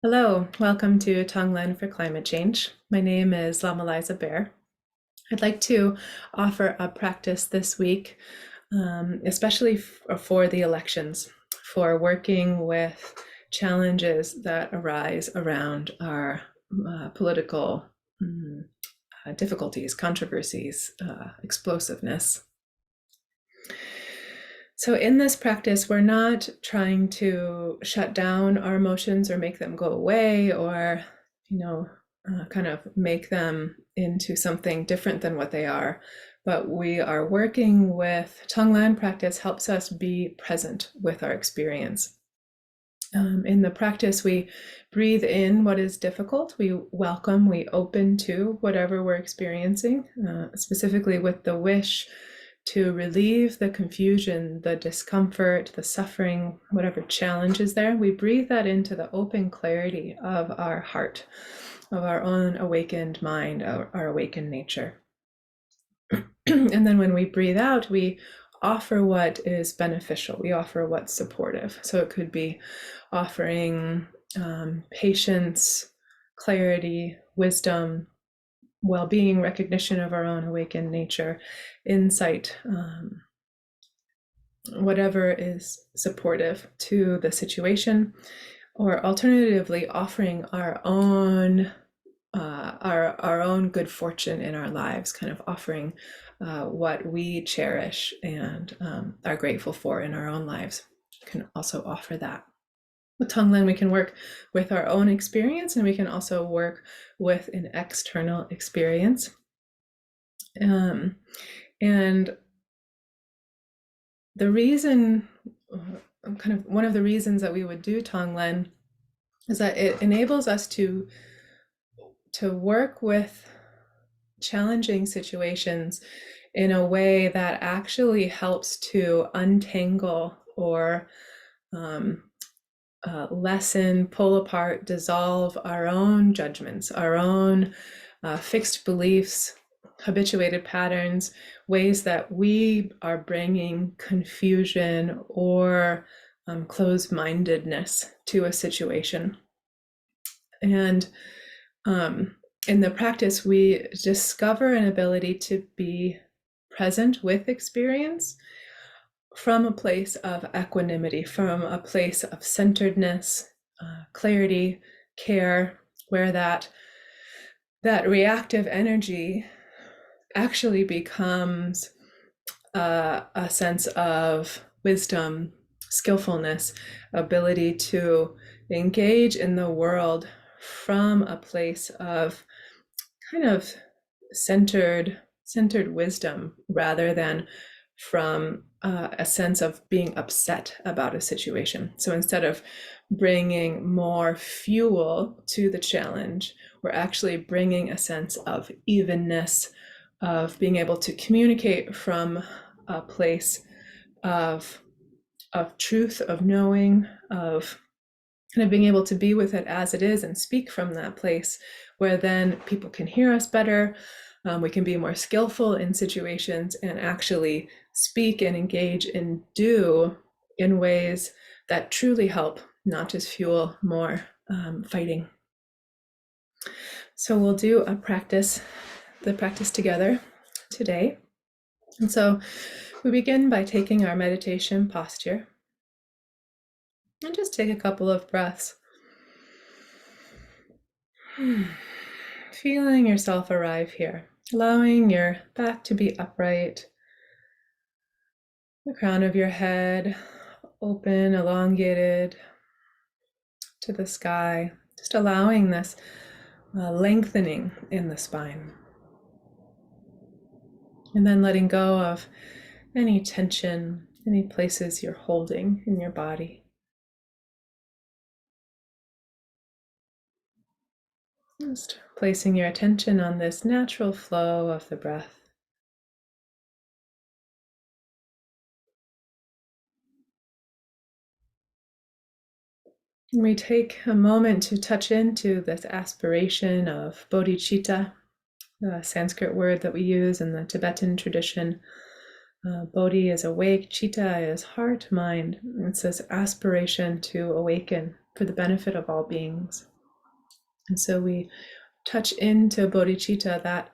Hello, welcome to Tonglen for Climate Change. My name is Lama Liza Bear. I'd like to offer a practice this week, especially for the elections, for working with challenges that arise around our political difficulties, controversies, explosiveness. So in this practice, we're not trying to shut down our emotions or make them go away or, kind of make them into something different than what they are. But we are working with Tonglen practice helps us be present with our experience. In the practice, we breathe in what is difficult. We welcome, we open to whatever we're experiencing, specifically with the wish to relieve the confusion, the discomfort, the suffering, whatever challenge is there. We breathe that into the open clarity of our heart, of our own awakened mind, our awakened nature. And then when we breathe out, we offer what is beneficial. We offer what's supportive. So it could be offering patience, clarity, wisdom, well-being, recognition of our own awakened nature, insight, whatever is supportive to the situation, or alternatively offering our own good fortune in our lives, kind of offering what we cherish and are grateful for in our own lives. We can also offer that. With Tonglen, we can work with our own experience, and we can also work with an external experience. And the reason, kind of one of the reasons that we would do Tonglen is that it enables us to work with challenging situations in a way that actually helps to untangle or lessen, pull apart, dissolve our own judgments, our own fixed beliefs, habituated patterns, ways that we are bringing confusion or closed-mindedness to a situation. And in the practice, we discover an ability to be present with experience from a place of equanimity, from a place of centeredness, clarity, care, where that reactive energy actually becomes a sense of wisdom, skillfulness, ability to engage in the world from a place of kind of centered wisdom rather than from a sense of being upset about a situation. So instead of bringing more fuel to the challenge, we're actually bringing a sense of evenness, of being able to communicate from a place of truth, of knowing, of kind of being able to be with it as it is and speak from that place where then people can hear us better. We can be more skillful in situations and actually speak and engage and do in ways that truly help, not just fuel more fighting. So we'll do the practice together today. And so we begin by taking our meditation posture and just take a couple of breaths. Feeling yourself arrive here, allowing your back to be upright, the crown of your head open, elongated to the sky, just allowing this lengthening in the spine. And then letting go of any tension, any places you're holding in your body. Just placing your attention on this natural flow of the breath. And we take a moment to touch into this aspiration of bodhicitta, the Sanskrit word that we use in the Tibetan tradition. Bodhi is awake, citta is heart, mind. It's this aspiration to awaken, for the benefit of all beings. And so we touch into bodhicitta, that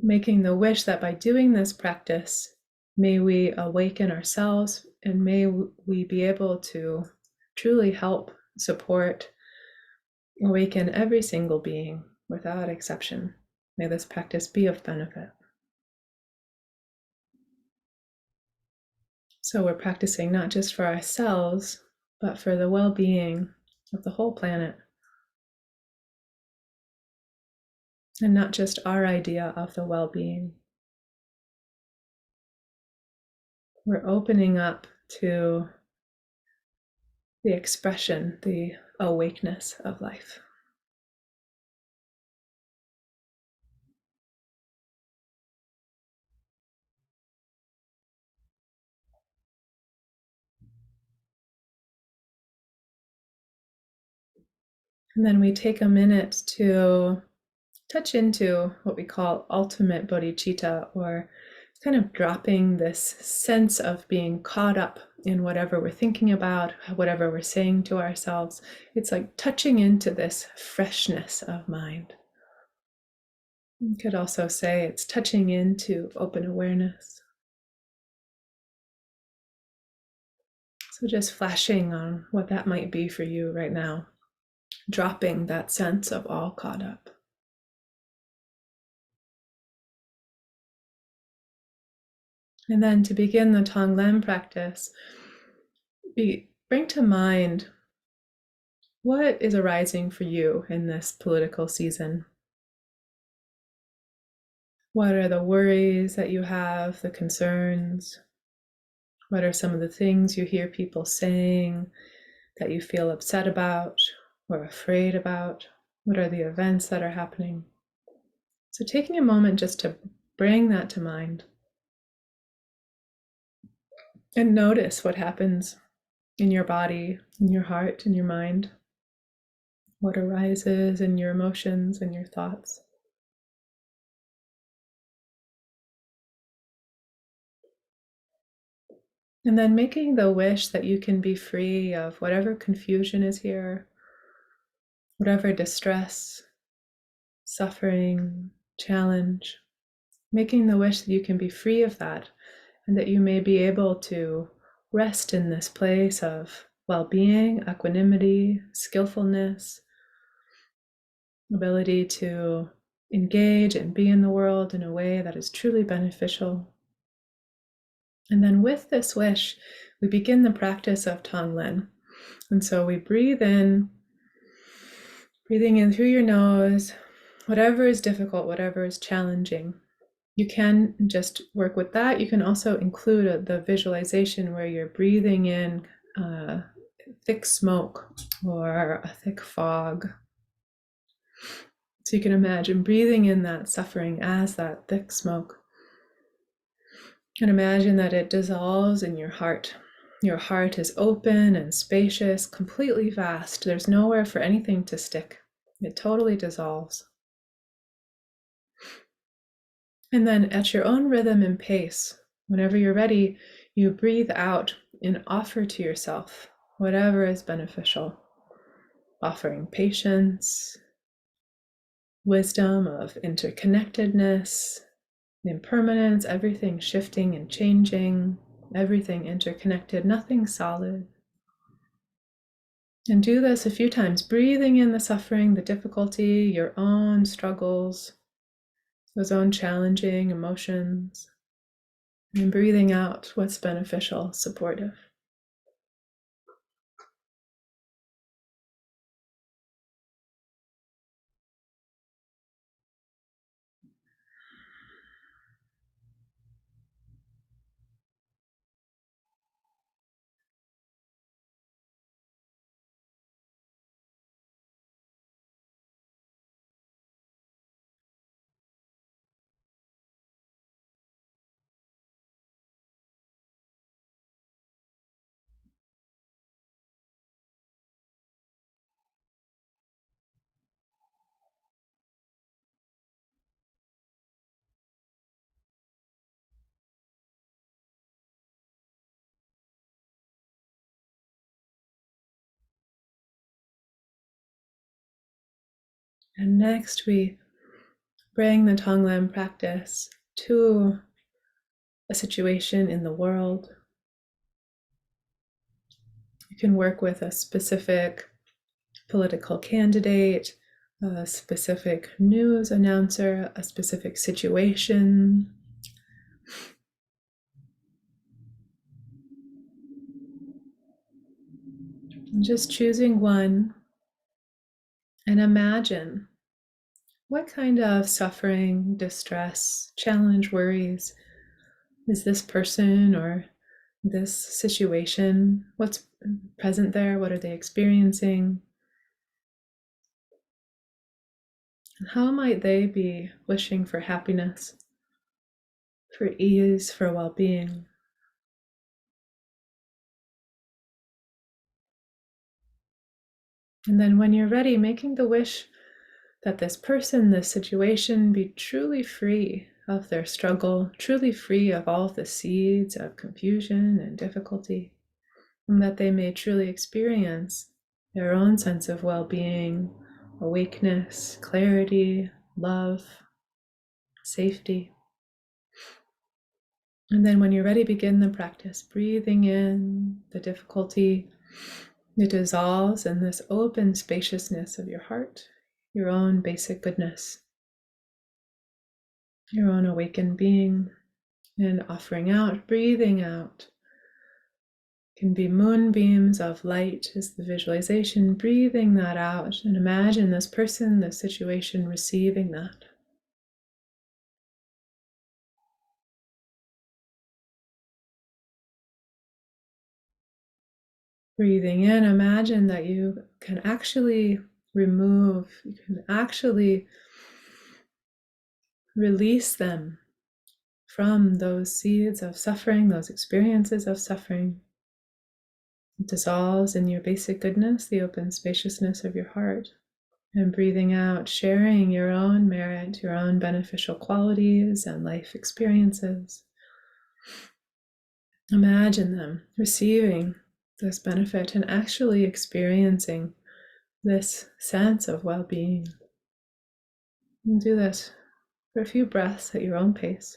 making the wish that by doing this practice, may we awaken ourselves and may we be able to truly help, support, awaken every single being without exception. May this practice be of benefit. So we're practicing not just for ourselves, but for the well-being of the whole planet. And not just our idea of the well-being. We're opening up to the expression, the awakeness of life. And then we take a minute to touch into what we call ultimate bodhicitta, or kind of dropping this sense of being caught up in whatever we're thinking about, whatever we're saying to ourselves. It's like touching into this freshness of mind. You could also say it's touching into open awareness. So just flashing on what that might be for you right now, dropping that sense of all caught up. And then to begin the Tonglen practice, bring to mind what is arising for you in this political season. What are the worries that you have, the concerns? What are some of the things you hear people saying that you feel upset about or afraid about? What are the events that are happening? So taking a moment just to bring that to mind and notice what happens in your body, in your heart, in your mind, what arises in your emotions and your thoughts. And then making the wish that you can be free of whatever confusion is here, whatever distress, suffering, challenge, making the wish that you can be free of that and that you may be able to rest in this place of well-being, equanimity, skillfulness, ability to engage and be in the world in a way that is truly beneficial. And then with this wish, we begin the practice of Tonglen. And so we breathe in, breathing in through your nose, whatever is difficult, whatever is challenging. You can just work with that. You can also include the visualization where you're breathing in thick smoke or a thick fog. So you can imagine breathing in that suffering as that thick smoke. And imagine that it dissolves in your heart. Your heart is open and spacious, completely vast. There's nowhere for anything to stick. It totally dissolves. And then at your own rhythm and pace, whenever you're ready, you breathe out and offer to yourself whatever is beneficial, offering patience, wisdom of interconnectedness, impermanence, everything shifting and changing, everything interconnected, nothing solid. And do this a few times, breathing in the suffering, the difficulty, your own struggles, those own challenging emotions, and breathing out what's beneficial, supportive. And next we bring the Tonglen practice to a situation in the world. You can work with a specific political candidate, a specific news announcer, a specific situation. And just choosing one and imagine what kind of suffering, distress, challenge, worries is this person or this situation? What's present there? What are they experiencing? How might they be wishing for happiness, for ease, for well-being? And then when you're ready, making the wish that this person, this situation be truly free of their struggle, truly free of all of the seeds of confusion and difficulty, and that they may truly experience their own sense of well-being, awakeness, clarity, love, safety. And then when you're ready, begin the practice, breathing in the difficulty. It dissolves in this open spaciousness of your heart, your own basic goodness, your own awakened being, and offering out, breathing out. Can be moonbeams of light is the visualization, breathing that out, and imagine this person, this situation receiving that. Breathing in, imagine that you can actually remove, you can actually release them from those seeds of suffering, those experiences of suffering. It dissolves in your basic goodness, the open spaciousness of your heart. And breathing out, sharing your own merit, your own beneficial qualities and life experiences. Imagine them receiving this benefit and actually experiencing this sense of well-being. And do this for a few breaths at your own pace.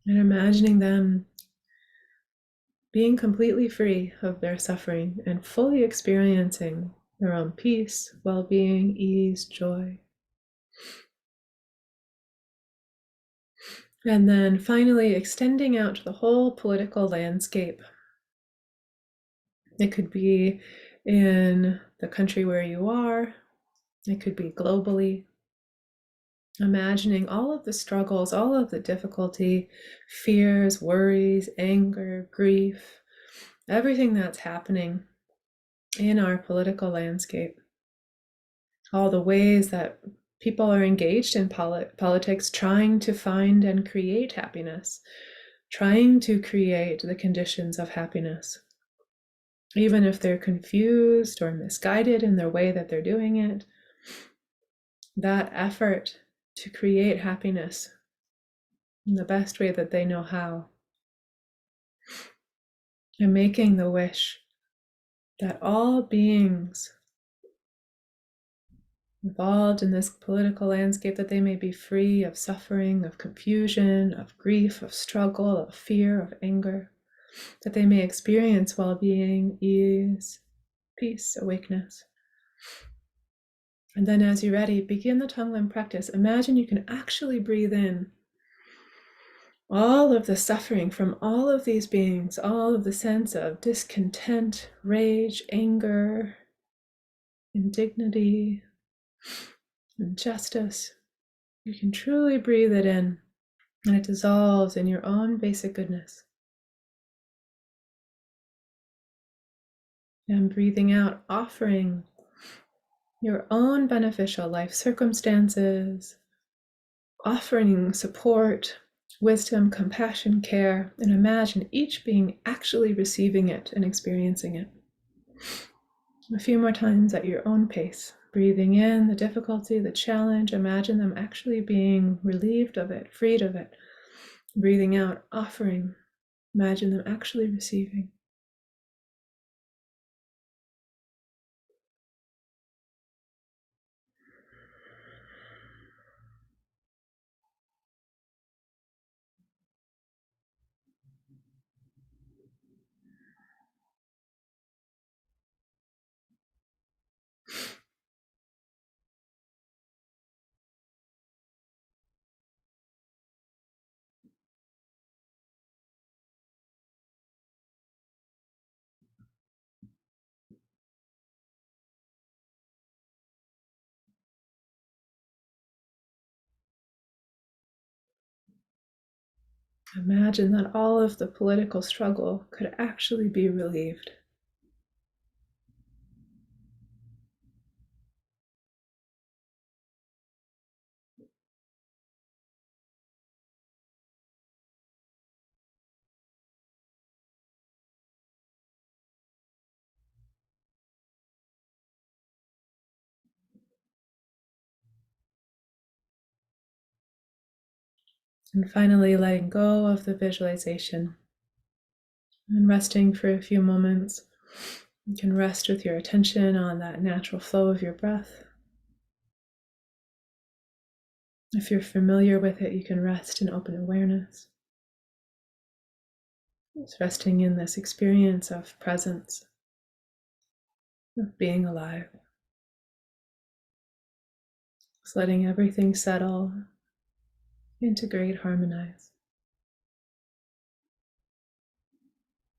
And imagining them being completely free of their suffering and fully experiencing their own peace, well-being, ease, joy. And then finally extending out to the whole political landscape. It could be in the country where you are, it could be globally. Imagining all of the struggles, all of the difficulty, fears, worries, anger, grief, everything that's happening in our political landscape, all the ways that people are engaged in politics, trying to find and create happiness, trying to create the conditions of happiness. Even if they're confused or misguided in their way that they're doing it, that effort to create happiness in the best way that they know how, and making the wish that all beings involved in this political landscape, that they may be free of suffering, of confusion, of grief, of struggle, of fear, of anger, that they may experience well-being, ease, peace, awakeness. And then as you're ready, begin the Tonglen practice. Imagine you can actually breathe in all of the suffering from all of these beings, all of the sense of discontent, rage, anger, indignity, injustice. You can truly breathe it in, and it dissolves in your own basic goodness. And breathing out, offering your own beneficial life circumstances, offering support, wisdom, compassion, care, and imagine each being actually receiving it and experiencing it. A few more times at your own pace, breathing in the difficulty, the challenge, imagine them actually being relieved of it, freed of it. Breathing out, offering, imagine them actually receiving. Imagine that all of the political struggle could actually be relieved. And finally, letting go of the visualization and resting for a few moments. You can rest with your attention on that natural flow of your breath. If you're familiar with it, you can rest in open awareness. Just resting in this experience of presence, of being alive. Just letting everything settle, integrate, harmonize.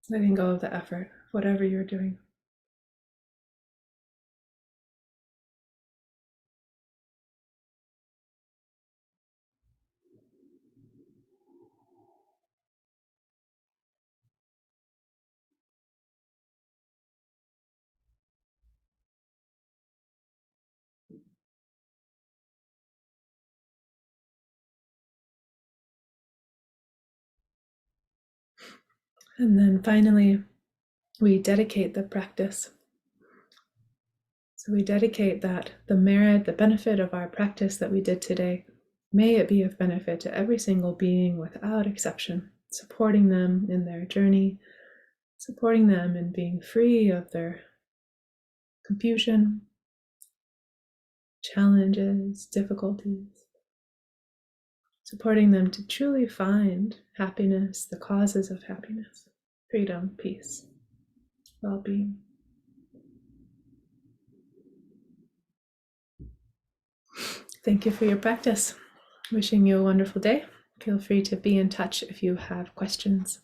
Letting go of the effort, whatever you're doing. And then finally, we dedicate the practice. So we dedicate that the merit, the benefit of our practice that we did today, may it be of benefit to every single being without exception, supporting them in their journey, supporting them in being free of their confusion, challenges, difficulties, supporting them to truly find happiness, the causes of happiness, freedom, peace, well-being. Thank you for your practice. Wishing you a wonderful day. Feel free to be in touch if you have questions.